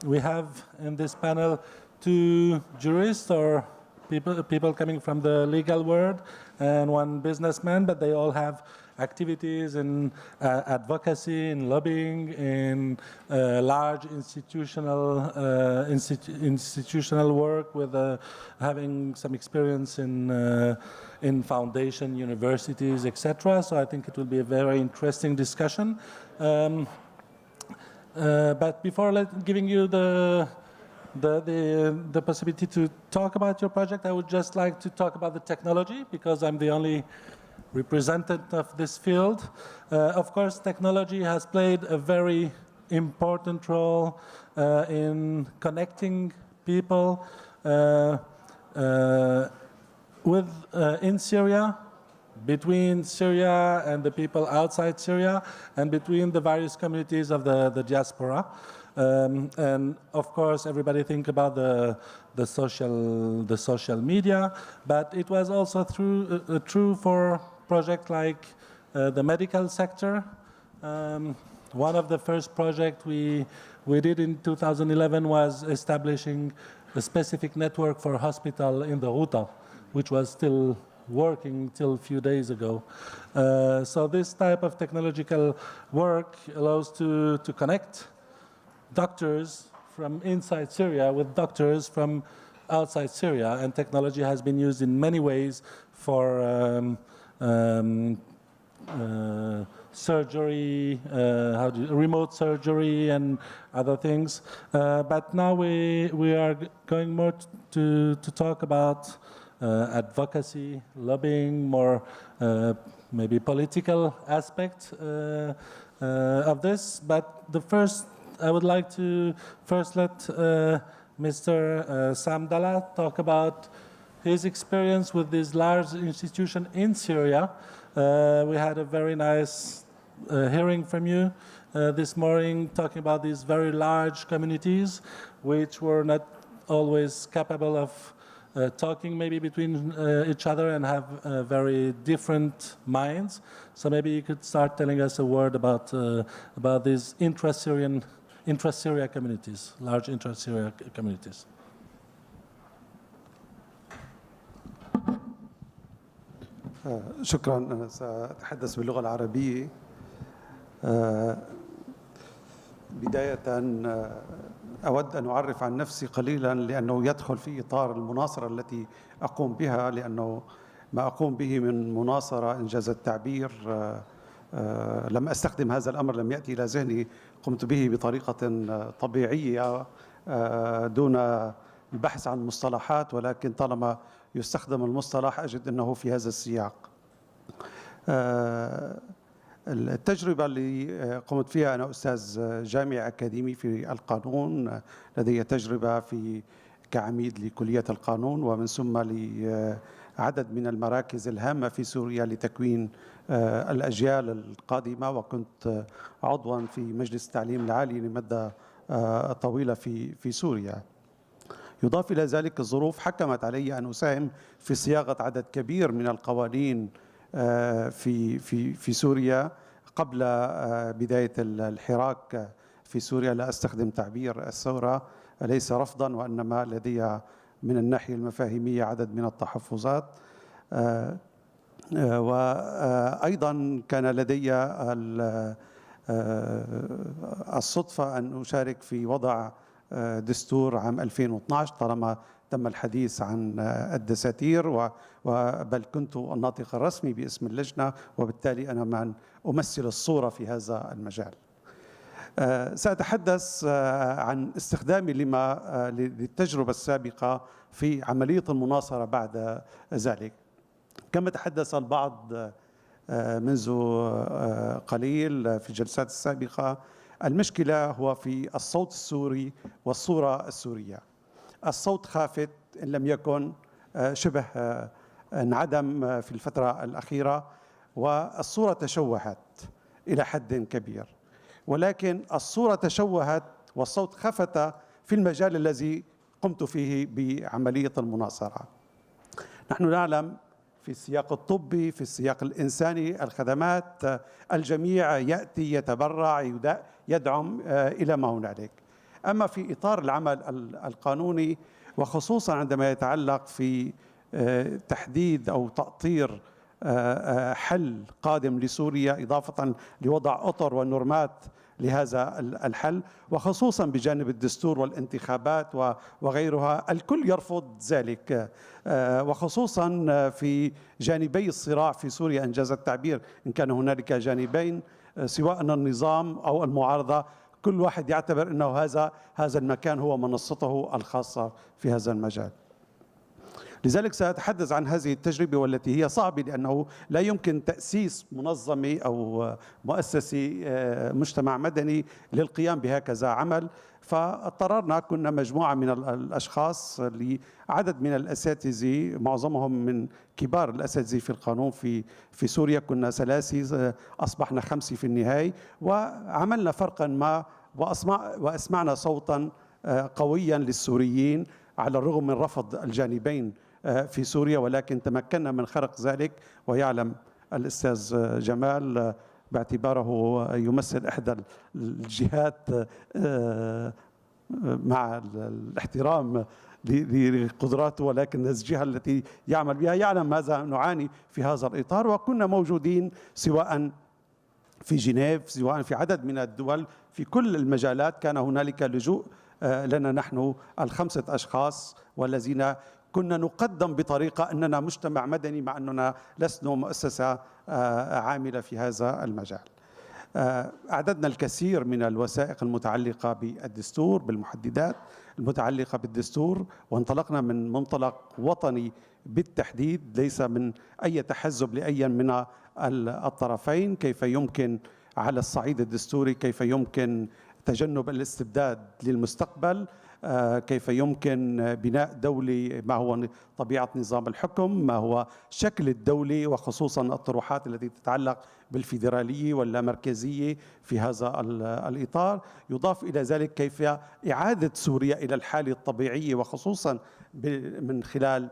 We have in this panel two jurists or people coming from the legal world and one businessman, but they all have activities in advocacy, in lobbying, in large institutional work, with having some experience in foundation, universities, etc. So I think it will be a very interesting discussion. But before giving you the possibility to talk about your project, I would just like to talk about the technology, because I'm the only representative of this field. Of course, technology has played a very important role in connecting people in Syria, between Syria and the people outside Syria, and between the various communities of the diaspora. And of course, everybody think about the social media, but it was also true for projects like the medical sector. One of the first projects we did in 2011 was establishing a specific network for hospital in the Ghouta, which was still working till a few days ago. So this type of technological work allows to connect doctors from inside Syria with doctors from outside Syria, and technology has been used in many ways for surgery, remote surgery and other things. But now we are going more to talk about advocacy, lobbying, more maybe political aspect of this. But I would like to first let Mr. Sam Dalla talk about his experience with this large institution in Syria. We had a very nice hearing from you this morning, talking about these very large communities, which were not always capable of talking maybe between each other and have very different minds. So maybe you could start telling us a word about these intra-Syria communities, large intra-Syria communities. شكرا. أنا سأتحدث باللغة العربية. بداية أود أن أعرف عن نفسي قليلا، لأنه يدخل في إطار المناصرة التي أقوم بها، لأنه ما أقوم به من مناصرة إنجاز التعبير لم أستخدم هذا الأمر، لم يأتي إلى ذهني، قمت به بطريقة طبيعية دون البحث عن مصطلحات، ولكن طالما يستخدم المصطلح أجد أنه في هذا السياق. التجربة اللي قمت فيها، أنا أستاذ جامعي أكاديمي في القانون، لدي تجربة كعميد لكلية القانون، ومن ثم لعدد من المراكز الهامة في سوريا لتكوين الأجيال القادمة، وكنت عضوا في مجلس التعليم العالي لمدة طويلة في سوريا. يضاف إلى ذلك الظروف حكمت علي أن أساهم في صياغة عدد كبير من القوانين في سوريا قبل بداية الحراك في سوريا. لا أستخدم تعبير الثورة، ليس رفضا، وإنما لدي من الناحية المفاهيمية عدد من التحفظات. وأيضا كان لدي الصدفة أن أشارك في وضع دستور عام 2012، طالما تم الحديث عن الدساتير، بل كنت الناطق الرسمي باسم اللجنة، وبالتالي أنا من أمثل الصورة في هذا المجال. سأتحدث عن استخدامي للتجربة السابقة في عملية المناصرة بعد ذلك. كما تحدث البعض منذ قليل في الجلسات السابقة، المشكلة هو في الصوت السوري والصورة السورية. الصوت خافت إن لم يكن شبه انعدم في الفترة الأخيرة، والصورة تشوهت إلى حد كبير، ولكن الصورة تشوهت والصوت خفت في المجال الذي قمت فيه بعملية المناصرة. نحن نعلم في السياق الطبي، في السياق الإنساني، الخدمات، الجميع يأتي يتبرع يدعم إلى ما هنالك. أما في إطار العمل القانوني، وخصوصا عندما يتعلق في تحديد أو تأطير حل قادم لسوريا، إضافة لوضع أطر ونورمات لهذا الحل، وخصوصا بجانب الدستور والانتخابات وغيرها، الكل يرفض ذلك، وخصوصا في جانبي الصراع في سوريا إنجاز التعبير، إن كان هنالك جانبين سواء النظام أو المعارضة، كل واحد يعتبر أنه هذا المكان هو منصته الخاصة في هذا المجال. لذلك سأتحدث عن هذه التجربة والتي هي صعبة، لأنه لا يمكن تأسيس منظمة أو مؤسسة مجتمع مدني للقيام بهكذا عمل. فاضطررنا، كنا مجموعة من الأشخاص لعدد من الأساتذة، معظمهم من كبار الأساتذة في القانون في سوريا، كنا 3 أصبحنا 5 في النهاية، وعملنا فرقا ما وأسمعنا صوتا قويا للسوريين على الرغم من رفض الجانبين في سوريا، ولكن تمكنا من خرق ذلك. ويعلم الأستاذ جمال باعتباره يمثل إحدى الجهات، مع الاحترام لقدراته، ولكن الجهة التي يعمل بها يعلم ماذا نعاني في هذا الإطار. وكنا موجودين سواء في جنيف، سواء في عدد من الدول، في كل المجالات كان هنالك لجوء لنا نحن ال5 أشخاص، والذين كنا نقدم بطريقة أننا مجتمع مدني مع أننا لسنا مؤسسة عاملة في هذا المجال. أعددنا الكثير من الوثائق المتعلقة بالدستور، بالمحددات المتعلقة بالدستور، وانطلقنا من منطلق وطني بالتحديد، ليس من أي تحزب لأي من الطرفين. كيف يمكن على الصعيد الدستوري، كيف يمكن تجنب الاستبداد للمستقبل، كيف يمكن بناء دولة، ما هو طبيعة نظام الحكم، ما هو شكل الدولة، وخصوصا الطروحات التي تتعلق بالفيدرالية واللامركزية في هذا الإطار. يضاف إلى ذلك كيف إعادة سوريا إلى الحالة الطبيعية، وخصوصا من خلال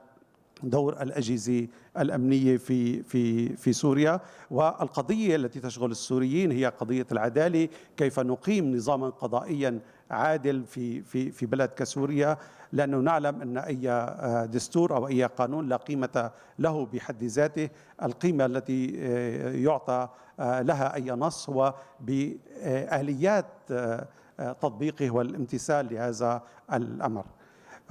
دور الأجهزة الأمنية في سوريا. والقضية التي تشغل السوريين هي قضية العدالة، كيف نقيم نظاما قضائيا عادل في بلد كسوريا، لأنه نعلم أن أي دستور أو أي قانون لا قيمة له بحد ذاته. القيمة التي يعطى لها أي نص هو بآليات تطبيقه والامتثال لهذا الأمر.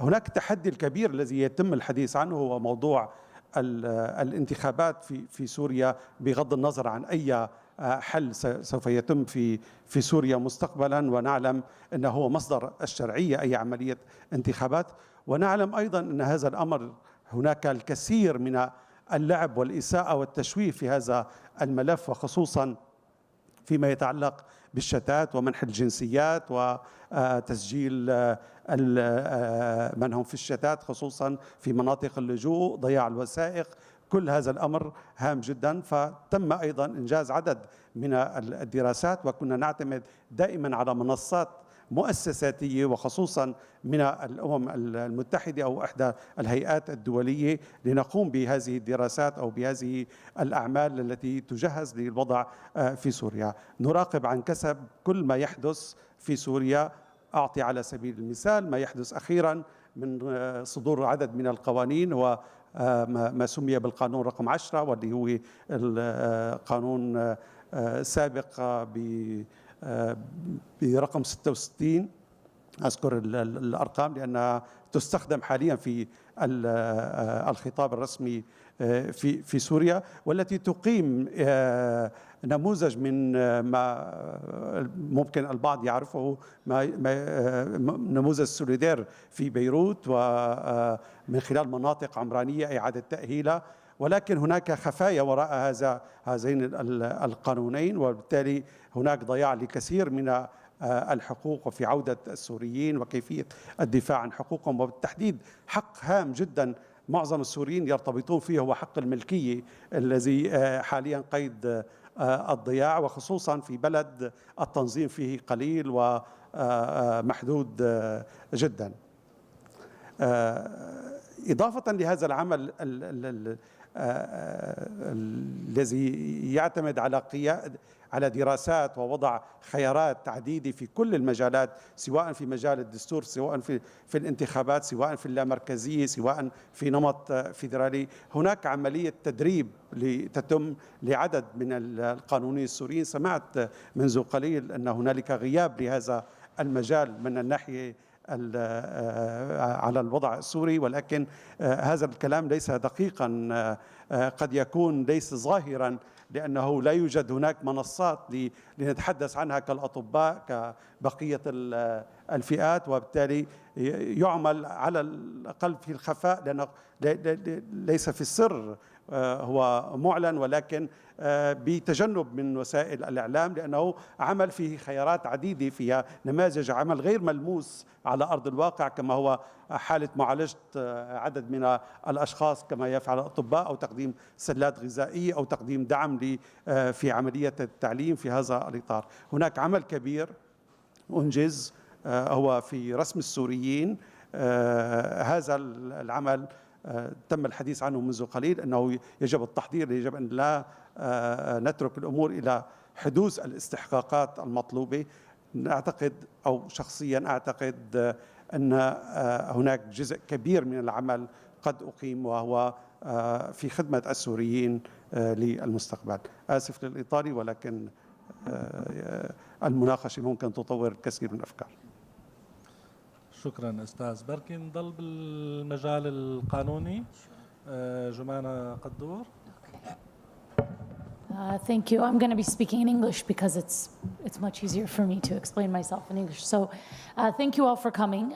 هناك التحدي الكبير الذي يتم الحديث عنه هو موضوع الانتخابات في سوريا، بغض النظر عن أي حل سوف يتم في سوريا مستقبلا. ونعلم أنه هو مصدر الشرعية أي عملية انتخابات، ونعلم أيضا أن هذا الأمر هناك الكثير من اللعب والإساءة والتشويه في هذا الملف، وخصوصا فيما يتعلق بالشتات ومنح الجنسيات وتسجيل من هم في الشتات، خصوصا في مناطق اللجوء، ضياع الوثائق. كل هذا الأمر هام جدا. فتم أيضا إنجاز عدد من الدراسات، وكنا نعتمد دائما على منصات مؤسساتية، وخصوصا من الأمم المتحدة أو إحدى الهيئات الدولية، لنقوم بهذه الدراسات أو بهذه الأعمال التي تجهز للوضع في سوريا. نراقب عن كسب كل ما يحدث في سوريا. أعطي على سبيل المثال ما يحدث أخيرا من صدور عدد من القوانين، هو ما سمي بالقانون رقم 10، واللي هو القانون السابق برقم 66. أذكر الأرقام لأنها تستخدم حاليا في الخطاب الرسمي في سوريا، والتي تقيم نموذج من ما ممكن البعض يعرفه، نموذج سوليدير في بيروت، ومن خلال مناطق عمرانية إعادة تأهيلها. ولكن هناك خفايا وراء هذين القانونين، وبالتالي هناك ضياع لكثير من الحقوق وفي عودة السوريين وكيفية الدفاع عن حقوقهم، وبالتحديد حق هام جدا معظم السوريين يرتبطون فيه، هو حق الملكية الذي حاليا قيد الضياع، وخصوصا في بلد التنظيم فيه قليل ومحدود جدا. إضافة لهذا العمل الذي يعتمد على دراسات ووضع خيارات عديدة في كل المجالات، سواء في مجال الدستور، سواء في الانتخابات، سواء في اللامركزية، سواء في نمط فيدرالي. هناك عملية تدريب تتم لعدد من القانونيين السوريين. سمعت منذ قليل أن هنالك غياب لهذا المجال من الناحية على الوضع السوري، ولكن هذا الكلام ليس دقيقا، قد يكون ليس ظاهرا، لأنه لا يوجد هناك منصات لنتحدث عنها كالأطباء كبقية الفئات، وبالتالي يعمل على الأقل في الخفاء، لأنه ليس في السر، هو معلن، ولكن بتجنب من وسائل الإعلام، لأنه عمل فيه خيارات عديدة، فيها نماذج عمل غير ملموس على أرض الواقع، كما هو حالة معالجة عدد من الأشخاص كما يفعل الأطباء، أو تقديم سلات غذائية، أو تقديم دعم في عملية التعليم في هذا الإطار. هناك عمل كبير أنجز هو في رسم السوريين. هذا العمل تم الحديث عنه منذ قليل، أنه يجب التحضير، يجب أن لا نترك الأمور إلى حدوث الاستحقاقات المطلوبة. نعتقد، أو شخصيا أعتقد، أن هناك جزء كبير من العمل قد أقيم، وهو في خدمة السوريين للمستقبل. آسف للإطالة، ولكن المناقشة ممكن تطور الكثير من الأفكار. شكرا أستاذ. بركي نضل بالمجال القانوني. جمانة قدور. Thank you. I'm going to be speaking in English because it's much easier for me to explain myself in English. So thank you all for coming.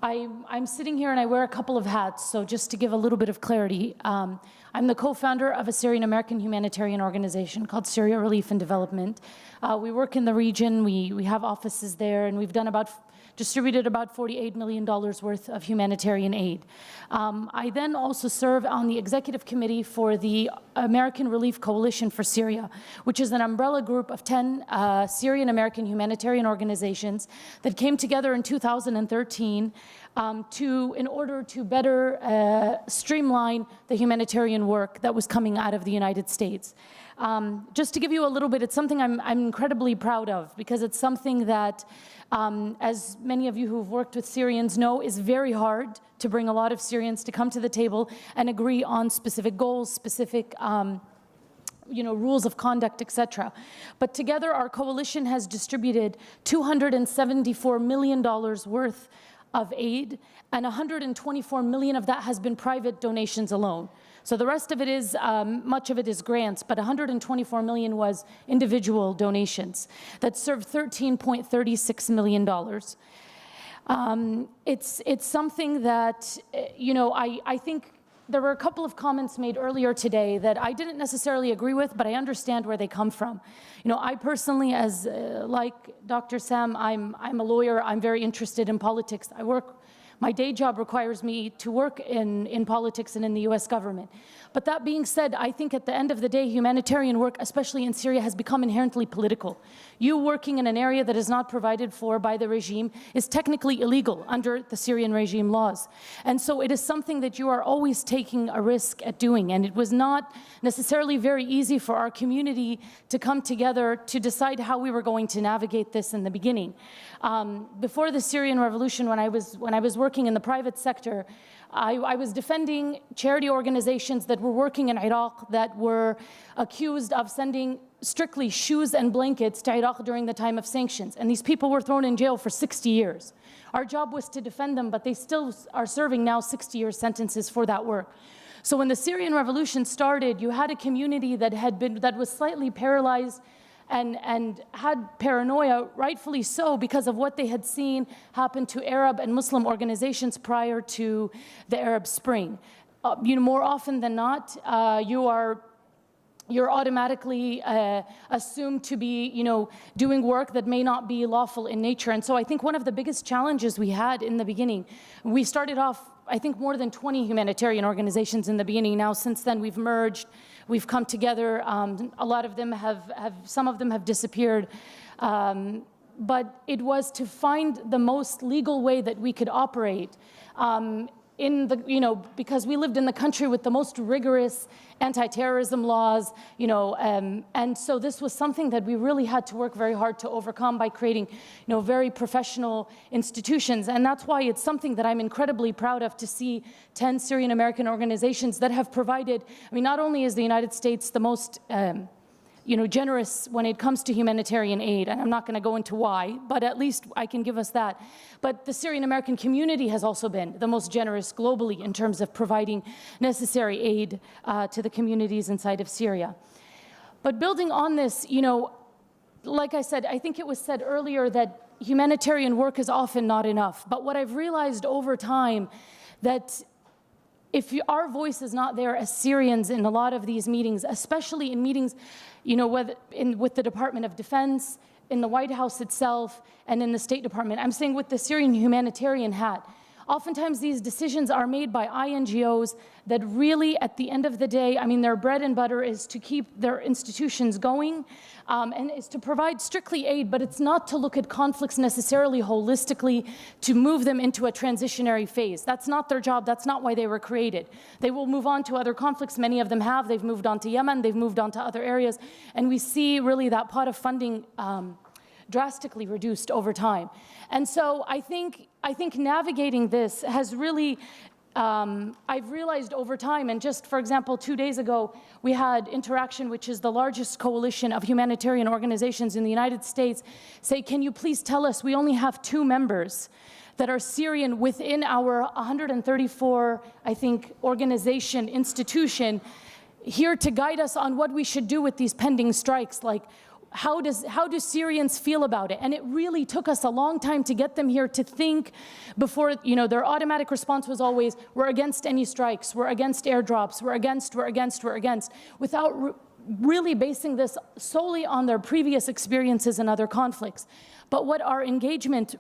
I'm sitting here and I wear a couple of hats, so just to give a little bit of clarity, I'm the co-founder of a Syrian-American humanitarian organization called Syria Relief and Development. We work in the region, we have offices there, and we've distributed about $48 million worth of humanitarian aid. I then also serve on the executive committee for the American Relief Coalition for Syria, which is an umbrella group of 10 Syrian-American humanitarian organizations that came together in 2013 in order to better streamline the humanitarian work that was coming out of the United States. Just to give you a little bit, it's something I'm incredibly proud of, because it's something that, as many of you who've worked with Syrians know, is very hard to bring a lot of Syrians to come to the table and agree on specific goals, specific rules of conduct, etc. But together, our coalition has distributed $274 million worth of aid, and 124 million of that has been private donations alone. So the rest of it is, much of it is grants, but 124 million was individual donations that served $13.36 million. It's something that, I think there were a couple of comments made earlier today that I didn't necessarily agree with, but I understand where they come from. I personally, as like Dr. Sam, I'm a lawyer. I'm very interested in politics. My day job requires me to work in politics and in the US government. But that being said, I think at the end of the day, humanitarian work, especially in Syria, has become inherently political. You working in an area that is not provided for by the regime is technically illegal under the Syrian regime laws. And so it is something that you are always taking a risk at doing. And it was not necessarily very easy for our community to come together to decide how we were going to navigate this in the beginning. Before the Syrian revolution, when I was working in the private sector, I was defending charity organizations that were working in Iraq that were accused of sending strictly shoes and blankets to Iraq during the time of sanctions. And these people were thrown in jail for 60 years. Our job was to defend them, but they still are serving now 60-year sentences for that work. So when the Syrian revolution started, you had a community that was slightly paralyzed and had paranoia, rightfully so, because of what they had seen happen to Arab and Muslim organizations prior to the Arab Spring. More often than not, you're automatically assumed to be, doing work that may not be lawful in nature. And so I think one of the biggest challenges we had in the beginning, we started off, I think, more than 20 humanitarian organizations in the beginning. Now, since then, we've merged, we've come together. A lot of them some of them have disappeared. But it was to find the most legal way that we could operate. because we lived in the country with the most rigorous anti-terrorism laws, and so this was something that we really had to work very hard to overcome by creating, very professional institutions. And that's why it's something that I'm incredibly proud of, to see 10 Syrian American organizations that have provided, not only is the United States the most generous when it comes to humanitarian aid, and I'm not going to go into why, but at least I can give us that. But the Syrian American community has also been the most generous globally in terms of providing necessary aid to the communities inside of Syria. But building on this, like I said, I think it was said earlier that humanitarian work is often not enough. But what I've realized over time, that if our voice is not there as Syrians in a lot of these meetings, especially in meetings, with the Department of Defense, in the White House itself, and in the State Department, I'm saying with the Syrian humanitarian hat, oftentimes these decisions are made by INGOs that really, at the end of the day, their bread and butter is to keep their institutions going, and is to provide strictly aid, but it's not to look at conflicts necessarily holistically to move them into a transitionary phase. That's not their job. That's not why they were created. They will move on to other conflicts. Many of them have. They've moved on to Yemen. They've moved on to other areas. And we see really that pot of funding drastically reduced over time. And so I think navigating this has really, I've realized over time, and just for example, 2 days ago, we had Interaction, which is the largest coalition of humanitarian organizations in the United States, say, can you please tell us, we only have 2 members that are Syrian within our 134, I think, organization, institution, here to guide us on what we should do with these pending strikes. Like, how do Syrians feel about it? And it really took us a long time to get them here to think before, their automatic response was always, we're against any strikes, we're against airdrops, we're against, without really basing this solely on their previous experiences in other conflicts. But what our engagement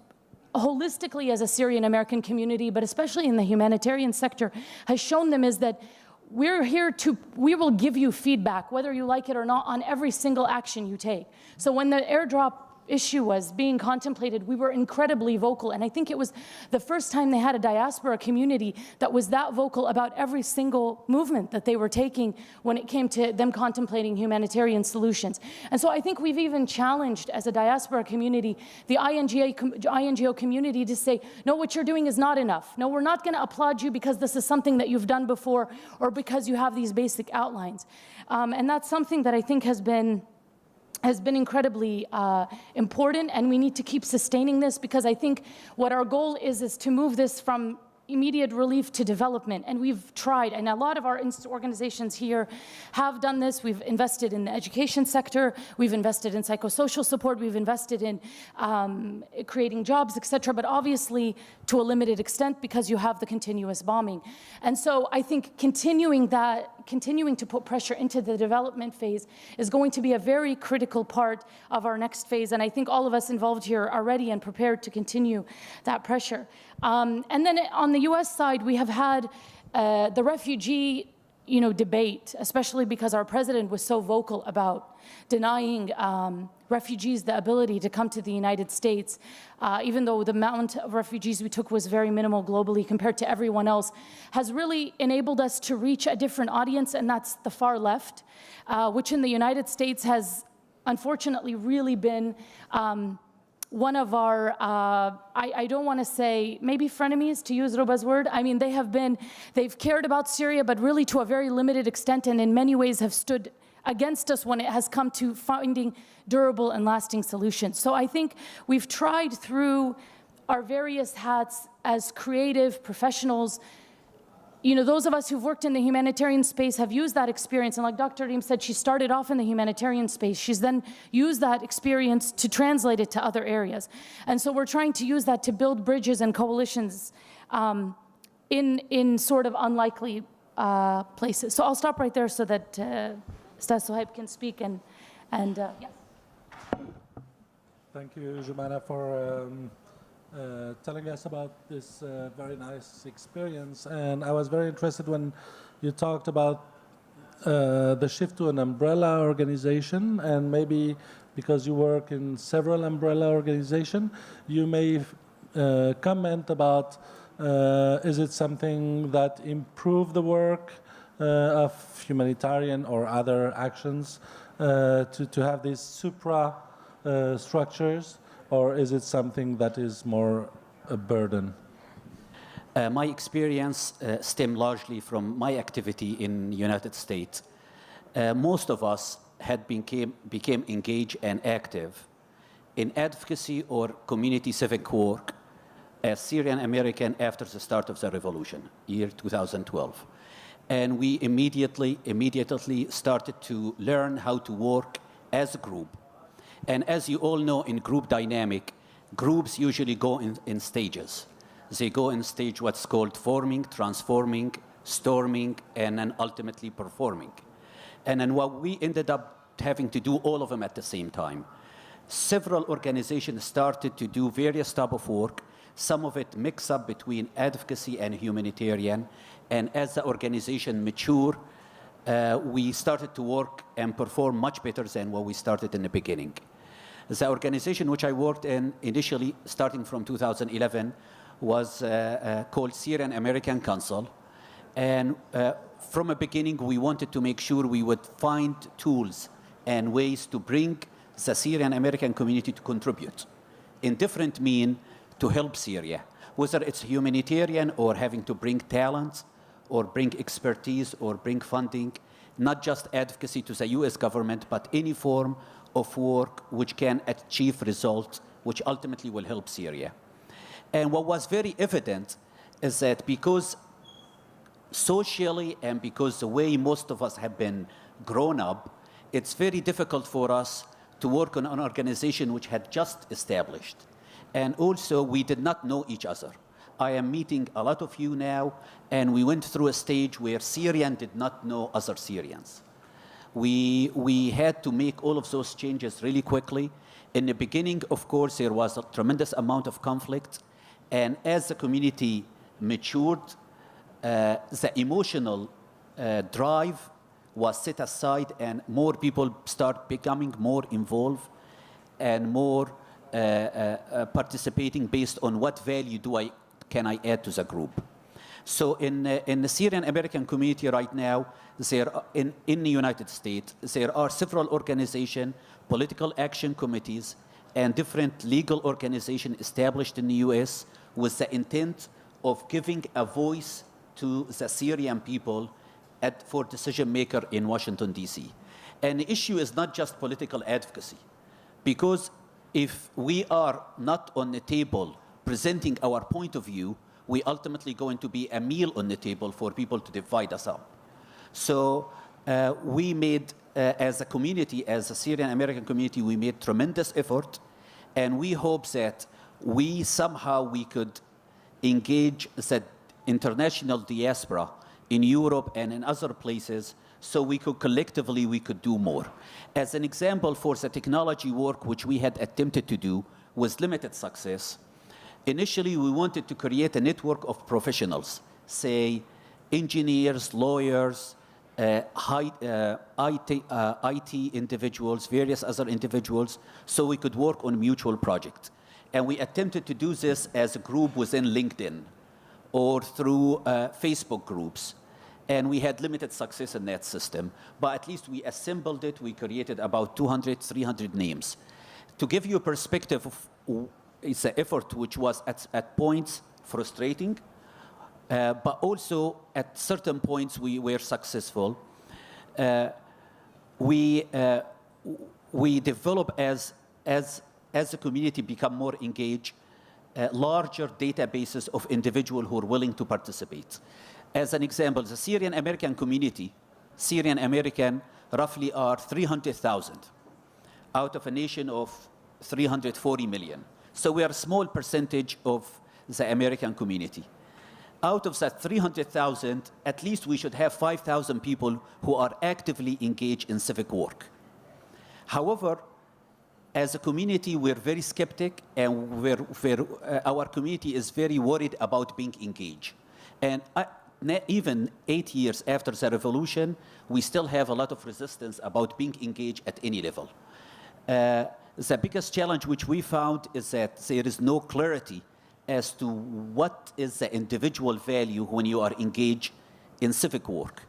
holistically as a Syrian American community, but especially in the humanitarian sector, has shown them is that we will give you feedback, whether you like it or not, on every single action you take. So when the airdrop issue was being contemplated, we were incredibly vocal. And I think it was the first time they had a diaspora community that was that vocal about every single movement that they were taking when it came to them contemplating humanitarian solutions. And so I think we've even challenged, as a diaspora community, the INGO community to say, no, what you're doing is not enough. No, we're not going to applaud you because this is something that you've done before or because you have these basic outlines. And that's something that I think has been incredibly important, and we need to keep sustaining this, because I think what our goal is to move this from immediate relief to development. And we've tried, and a lot of our organizations here have done this. We've invested in the education sector, we've invested in psychosocial support, we've invested in creating jobs, etc., but obviously to a limited extent because you have the continuous bombing. And so I think continuing to put pressure into the development phase is going to be a very critical part of our next phase. And I think all of us involved here are ready and prepared to continue that pressure. And then on the US side, we have had the refugee debate, especially because our president was so vocal about denying refugees the ability to come to the United States, even though the amount of refugees we took was very minimal globally compared to everyone else, has really enabled us to reach a different audience, and that's the far left, which in the United States has unfortunately really been one of our, I don't want to say, maybe frenemies, to use Ruba's word. I mean, they've cared about Syria, but really to a very limited extent, and in many ways have stood against us when it has come to finding durable and lasting solutions. So I think we've tried through our various hats as creative professionals. Those of us who've worked in the humanitarian space have used that experience. And like Dr. Reem said, she started off in the humanitarian space. She's then used that experience to translate it to other areas. And so we're trying to use that to build bridges and coalitions in sort of unlikely places. So I'll stop right there so that Ustaz Sohaib can speak. And yes. Thank you, Jumana, for telling us about this very nice experience. And I was very interested when you talked about the shift to an umbrella organization, and maybe because you work in several umbrella organizations, you may comment about Is it something that improve the work of humanitarian or other actions to have these supra structures, or is it something that is more a burden? My experience stemmed largely from my activity in the United States. Most of us had became engaged and active in advocacy or community civic work as Syrian American after the start of the revolution, year 2012. And we immediately started to learn how to work as a group. And as you all know, in group dynamic, groups usually go in stages. They go in stage what's called forming, transforming, storming, and then ultimately performing. And then what we ended up having to do all of them at the same time. Several organizations started to do various type of work, some of it mix up between advocacy and humanitarian. And as the organization matured, we started to work and perform much better than what we started in the beginning. The organization which I worked in initially, starting from 2011, was called Syrian American Council. And from the beginning, we wanted to make sure we would find tools and ways to bring the Syrian American community to contribute in different means to help Syria, whether it's humanitarian or having to bring talent or bring expertise or bring funding, not just advocacy to the US government, but any form of work which can achieve results which ultimately will help Syria. And what was very evident is that because socially and because the way most of us have been grown up, it's very difficult for us to work on an organization which had just established. And also, we did not know each other. I am meeting a lot of you now, and we went through a stage where Syrians did not know other Syrians. We had to make all of those changes really quickly. In the beginning, of course, there was a tremendous amount of conflict. And as the community matured, the emotional drive was set aside, and more people start becoming more involved and more participating based on what value can I add to the group. So in the Syrian American community right now, in the United States, there are several organizations, political action committees, and different legal organizations established in the US with the intent of giving a voice to the Syrian people for decision maker in Washington, D.C. And the issue is not just political advocacy, because if we are not on the table presenting our point of view, we ultimately going to be a meal on the table for people to divide us up. So we made, as a community, as a Syrian American community, we made tremendous effort, and we hope that we could engage the international diaspora in Europe and in other places, so we could collectively do more. As an example, for the technology work which we had attempted to do with limited success, initially we wanted to create a network of professionals, say engineers, lawyers, IT individuals, various other individuals, so we could work on mutual projects. And we attempted to do this as a group within LinkedIn or through Facebook groups. And we had limited success in that system. But at least we assembled it. We created about 200, 300 names. To give you a perspective of it's an effort which was at points frustrating, but also at certain points we were successful. We develop as the community become more engaged, larger databases of individuals who are willing to participate. As an example, the Syrian American community, Syrian American roughly are 300,000 out of a nation of 340 million. So we are a small percentage of the American community. Out of that 300,000, at least we should have 5,000 people who are actively engaged in civic work. However, as a community, we're very skeptic, and our community is very worried about being engaged. And even 8 years after the revolution, we still have a lot of resistance about being engaged at any level. The biggest challenge which we found is that there is no clarity as to what is the individual value when you are engaged in civic work.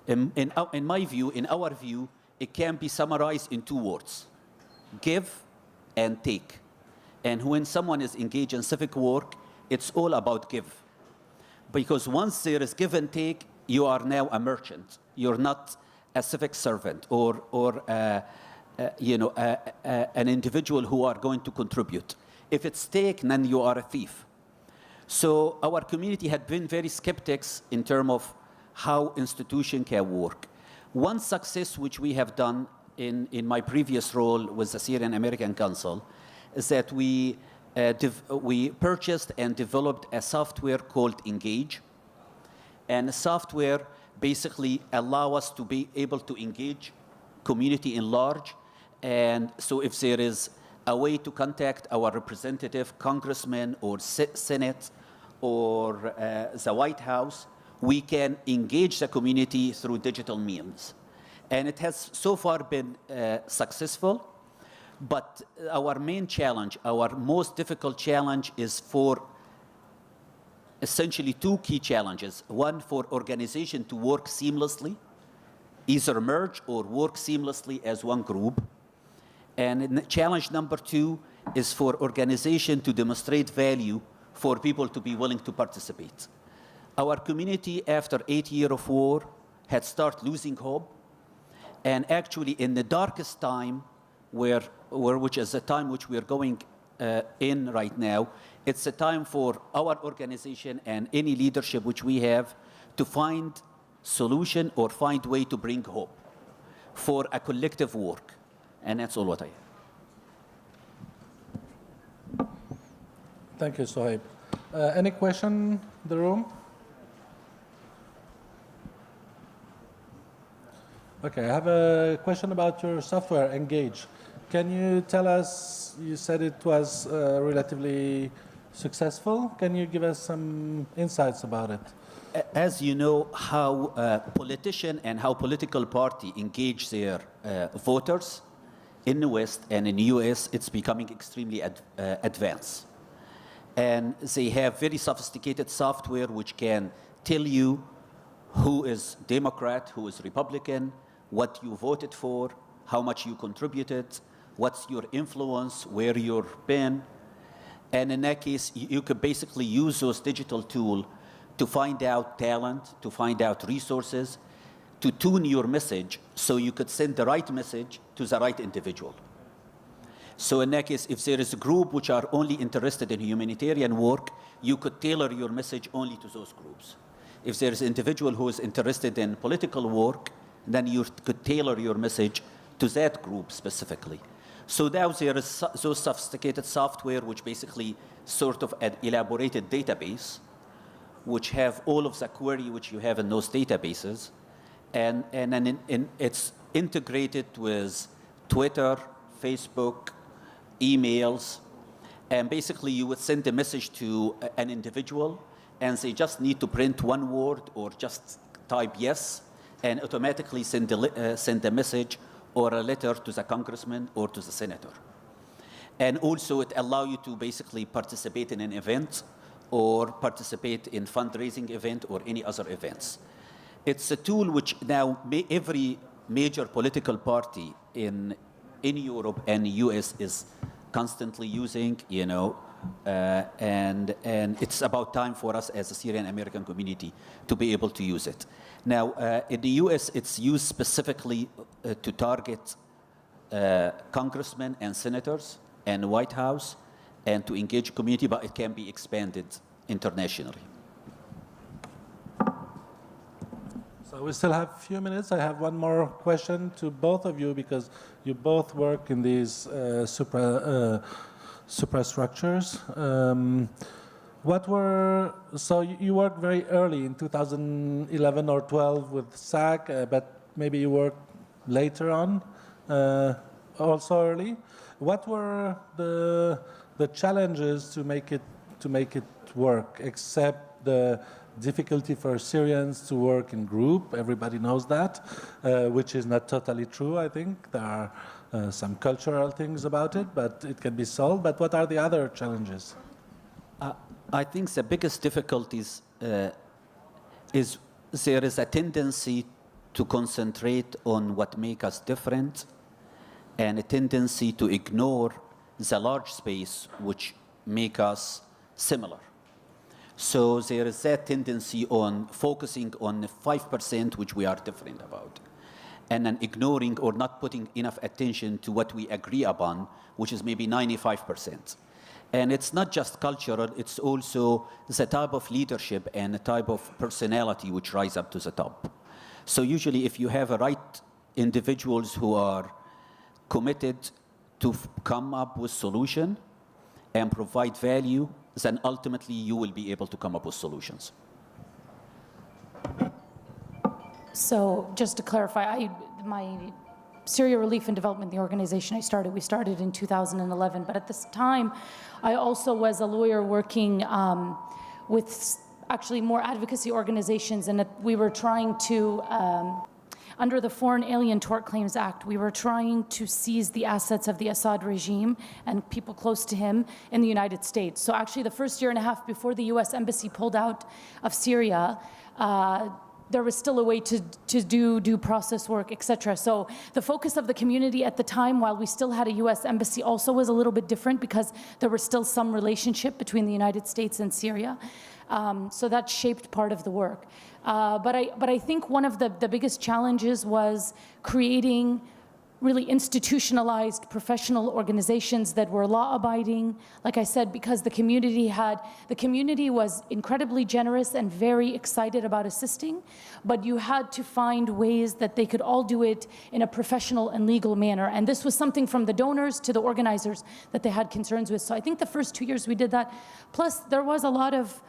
In my view, in our view, it can be summarized in 2 words: give and take. And when someone is engaged in civic work, it's all about give. Because once there is give and take, you are now a merchant. You're not a civic servant or an individual who are going to contribute. If it's take, then you are a thief. So our community had been very skeptics in terms of how institution can work. One success which we have done in my previous role with the Syrian American Council is that we purchased and developed a software called Engage. And the software basically allow us to be able to engage community in large. And so if there is a way to contact our representative, congressman, or Senate, or the White House, we can engage the community through digital means. And it has so far been successful, but our main challenge, our most difficult challenge is for essentially 2 key challenges. One, for organization to work seamlessly, either merge or work seamlessly as one group. And challenge number 2 is for organization to demonstrate value for people to be willing to participate. Our community, after 8 years of war, had started losing hope. And actually, in the darkest time, which is the time which we are going in right now, it's a time for our organization and any leadership which we have to find solution or find way to bring hope for a collective work. And that's all what I have. Thank you, Sohaib. Any question in the room? Okay, I have a question about your software, Engage. Can you tell us, you said it was relatively successful. Can you give us some insights about it? As you know, how politician and how political party engage their voters in the West and in the US, it's becoming extremely advanced. And they have very sophisticated software which can tell you who is Democrat, who is Republican, what you voted for, how much you contributed, what's your influence, where you've been. And in that case, you could basically use those digital tools to find out talent, to find out resources, to tune your message so you could send the right message to the right individual. So in that case, if there is a group which are only interested in humanitarian work, you could tailor your message only to those groups. If there is an individual who is interested in political work, then you could tailor your message to that group specifically. So now there is those sophisticated software which basically sort of an elaborated database which have all of the query which you have in those databases. And then it's integrated with Twitter, Facebook, emails. And basically you would send a message to an individual and they just need to print one word or just type yes and automatically send a message or a letter to the congressman or to the senator. And also it allows you to basically participate in an event or participate in fundraising event or any other events. It's a tool which now every major political party in Europe and the US is constantly using, you know, and it's about time for us as a Syrian American community to be able to use it. Now, in the US, it's used specifically to target congressmen and senators and the White House and to engage community, but it can be expanded internationally. So we still have a few minutes. I have one more question to both of you because you both work in these superstructures. So you worked very early in 2011 or 12 with SAC, but maybe you worked later on, also early. What were the challenges to make it work, except the difficulty for Syrians to work in group? Everybody knows that, which is not totally true, I think. There are some cultural things about it, but it can be solved. But what are the other challenges? I think the biggest difficulties is there is a tendency to concentrate on what makes us different and a tendency to ignore the large space which make us similar. So there is that tendency on focusing on the 5% which we are different about, and then ignoring or not putting enough attention to what we agree upon, which is maybe 95%. And it's not just cultural, it's also the type of leadership and the type of personality which rise up to the top. So usually if you have a right individuals who are committed to come up with solution and provide value, then ultimately you will be able to come up with solutions. So just to clarify, my Syria Relief and Development, the organization we started in 2011, but at this time, I also was a lawyer working with actually more advocacy organizations, and we were trying to, under the Foreign Alien Tort Claims Act, we were trying to seize the assets of the Assad regime and people close to him in the United States. So actually the first year and a half before the US Embassy pulled out of Syria, there was still a way to do due process work, etc. So the focus of the community at the time, while we still had a US Embassy, also was a little bit different because there was still some relationship between the United States and Syria. So that shaped part of the work. But I think one of the biggest challenges was creating really institutionalized professional organizations that were law-abiding. Like I said, because the community was incredibly generous and very excited about assisting, but you had to find ways that they could all do it in a professional and legal manner. And this was something from the donors to the organizers that they had concerns with. So I think the first 2 years we did that. Plus, there was a lot of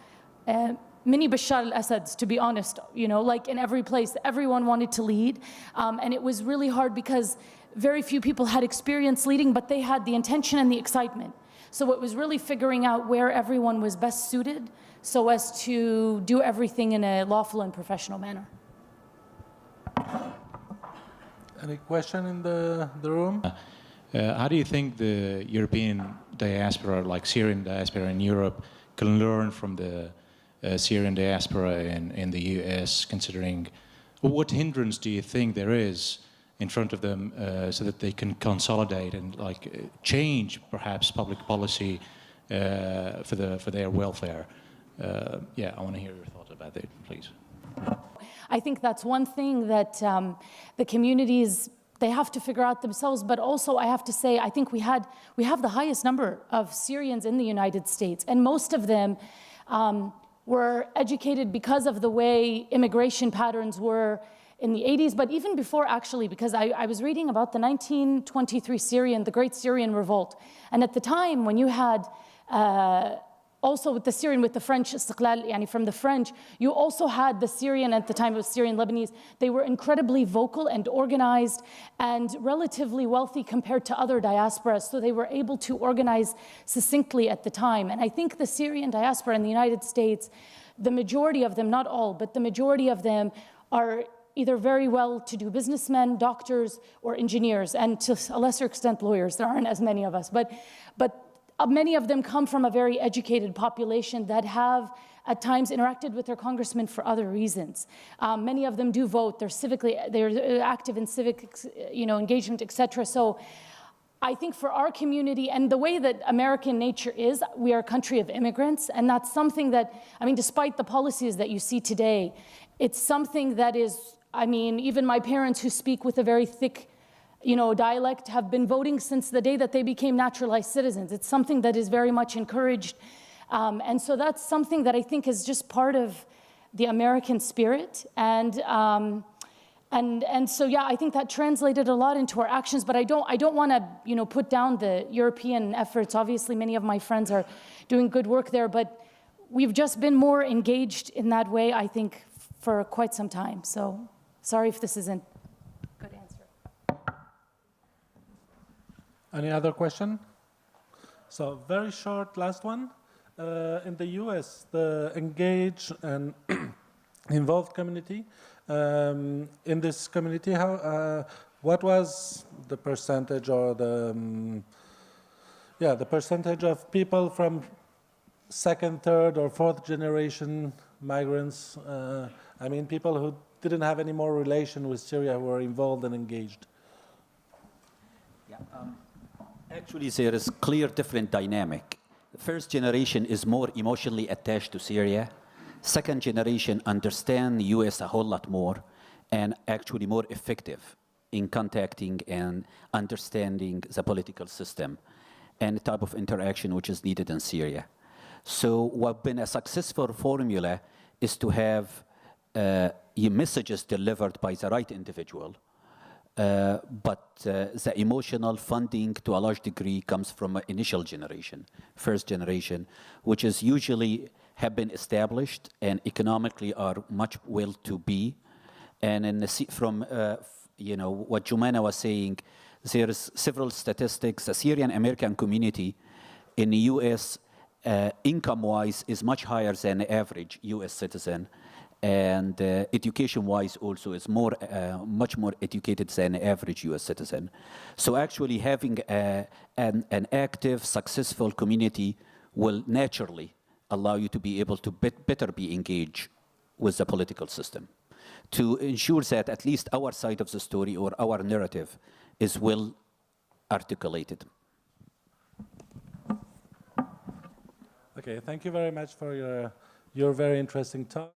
mini Bashar al-Assads, to be honest, like in every place, everyone wanted to lead. And it was really hard because very few people had experience leading, but they had the intention and the excitement. So it was really figuring out where everyone was best suited so as to do everything in a lawful and professional manner. Any question in the room? How do you think the European diaspora, like Syrian diaspora in Europe, can learn from the Syrian diaspora in the US, considering what hindrance do you think there is in front of them so that they can consolidate and change perhaps public policy for their welfare? Yeah, I want to hear your thoughts about that, please. I think that's one thing that the communities, they have to figure out themselves, but also I have to say, I think we have the highest number of Syrians in the United States, and most of them were educated because of the way immigration patterns were in the 80s, but even before actually, because I was reading about the 1923 the Great Syrian Revolt. And at the time when you had, also with the French, Istiqlal, from the French, you also had the Syrian, at the time it was Syrian Lebanese, they were incredibly vocal and organized and relatively wealthy compared to other diasporas, so they were able to organize succinctly at the time. And I think the Syrian diaspora in the United States, the majority of them, not all, but the majority of them are either very well-to-do businessmen, doctors, or engineers, and to a lesser extent lawyers. There aren't as many of us, but many of them come from a very educated population that have at times interacted with their congressmen for other reasons. Many of them do vote. They're active in civic, engagement, etc. So I think for our community and the way that American nature is, we are a country of immigrants, and that's something that, despite the policies that you see today, it's something that is, even my parents who speak with a very thick dialect have been voting since the day that they became naturalized citizens. It's something that is very much encouraged. And so that's something that I think is just part of the American spirit. And so, yeah, I think that translated a lot into our actions, but I don't want to, put down the European efforts. Obviously, many of my friends are doing good work there, but we've just been more engaged in that way, I think, for quite some time. So sorry if this isn't a good answer. Any other question? So very short, last one. In the US, the engaged and involved community, in this community, what was the percentage or the percentage of people from second, third, or fourth generation migrants. I mean, people who didn't have any more relation with Syria who were involved and engaged. Yeah, actually, there is clear different dynamic. The first generation is more emotionally attached to Syria. Second generation understand the U.S. a whole lot more and actually more effective in contacting and understanding the political system and the type of interaction which is needed in Syria. So what's been a successful formula is to have your messages delivered by the right individual, but the emotional funding to a large degree comes from an initial generation, first generation, which is usually have been established and economically are much well to be. And in the, from you know what Jumana was saying, there is several statistics. The Syrian American community in the U.S. Income-wise is much higher than the average U.S. citizen, and education-wise also is more, much more educated than the average U.S. citizen. So actually having an active, successful community will naturally allow you to be able to better be engaged with the political system, to ensure that at least our side of the story or our narrative is well articulated. Okay, thank you very much for your very interesting talk.